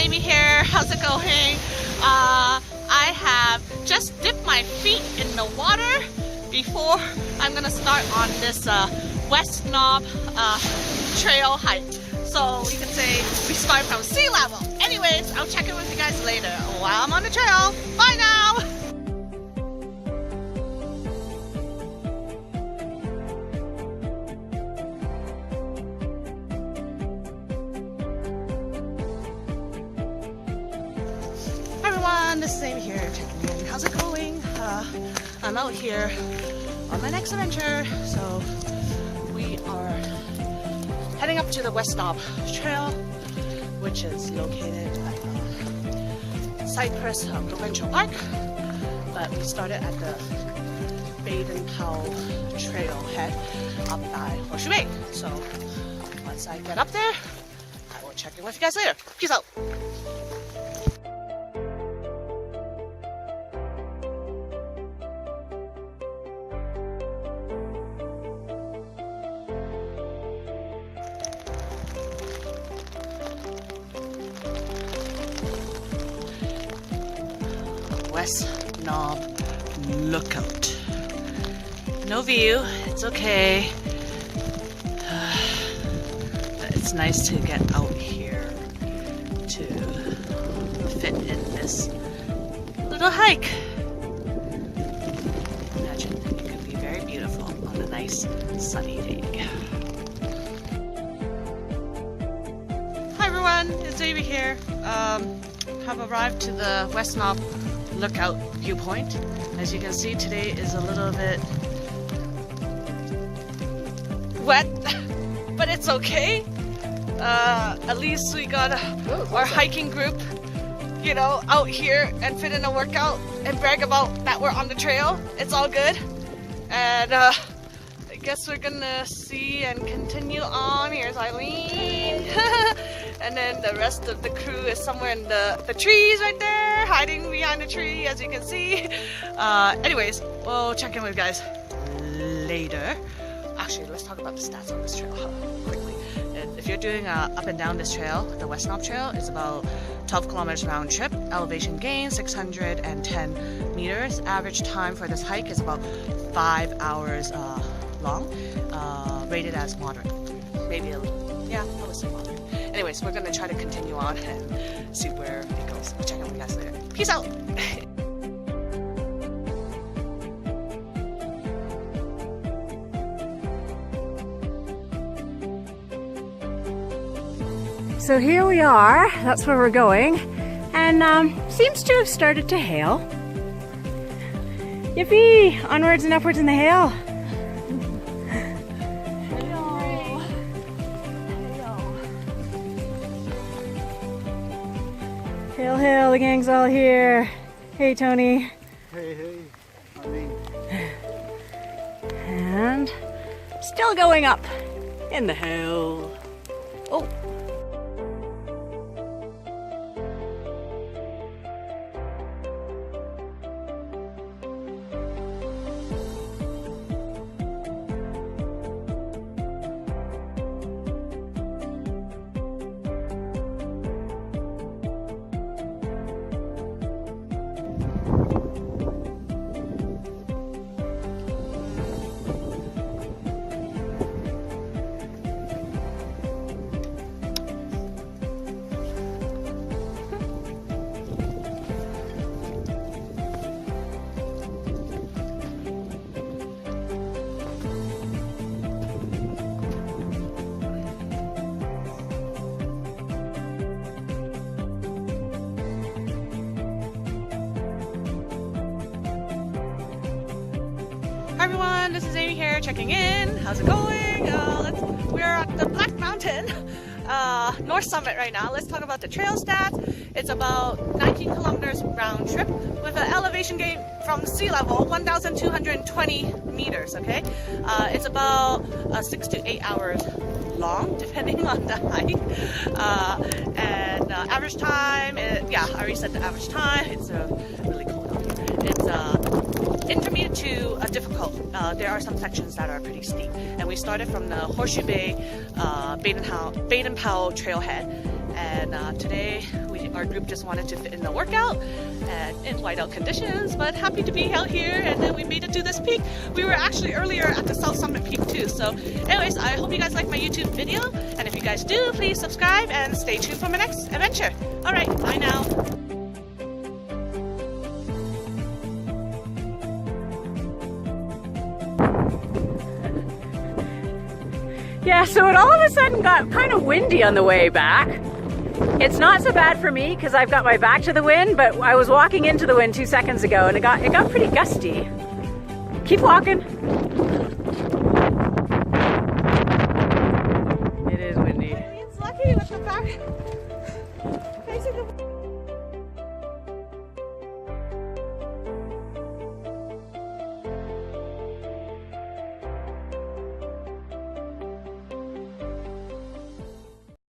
Amy here. How's it going? I have just dipped my feet in the water before I'm gonna start on this West Knob trail hike. So we can say we start from sea level. Anyways, I'll check in with you guys later while I'm on the trail. Bye now! This is Amy here, checking in. How's it going? I'm out here on my next adventure, so we are heading up to the West Knob Trail, which is located at Cypress Provincial Park, but we started at the Baden Powell trailhead up by Horseshoe Bay. So once I get up there, I will check in with you guys later. Peace out! West Knob Lookout. No view, it's okay. But it's nice to get out here to fit in this little hike. Imagine it could be very beautiful on a nice sunny day. Hi everyone, it's Amy here. Have arrived to the West Knob Lookout viewpoint. As you can see, today is a little bit wet, but it's okay. At least we got our hiking group, you know, out here and fit in a workout and brag about that we're on the trail. It's all good. And I guess we're gonna see and continue on. Here's Eileen. And then the rest of the crew is somewhere in the trees right there, hiding behind the tree, as you can see. Anyways, we'll check in with you guys later. Actually, let's talk about the stats on this trail quickly. If you're doing up and down this trail, the West Knob Trail is about 12 kilometers round trip. Elevation gain 610 meters. Average time for this hike is about 5 hours long. Rated as moderate. Maybe a little, yeah, I would say moderate. Anyways, we're gonna try to continue on and see where it goes. I'll check in with you guys later. Peace out! So here we are, that's where we're going, and seems to have started to hail. Yippee! Onwards and upwards in the hail. Hail, hail, the gang's all here. Hey, Tony. Hey, hey. I mean. And still going up in the hill. Oh. Hi everyone, this is Amy here, checking in. How's it going? We're at the Black Mountain North Summit right now. Let's talk about the trail stats. It's about 19 kilometers round trip with an elevation gain from sea level 1,220 meters. Okay, it's about 6 to 8 hours long, depending on the hike. And average time, yeah, I already said the average time. It's really cold out here. It's intermediate to difficult. There are some sections that are pretty steep, and we started from the Horseshoe Bay, Baden Powell trailhead, And today our group just wanted to fit in the workout and in whiteout conditions, but happy to be out here, and then we made it to this peak. We were actually earlier at the South Summit Peak too. So anyways, I hope you guys like my YouTube video, and if you guys do, please subscribe and stay tuned for my next adventure. Alright, bye now. Yeah, so it all of a sudden got kind of windy on the way back. It's not so bad for me because I've got my back to the wind, but I was walking into the wind 2 seconds ago and it got pretty gusty. Keep walking.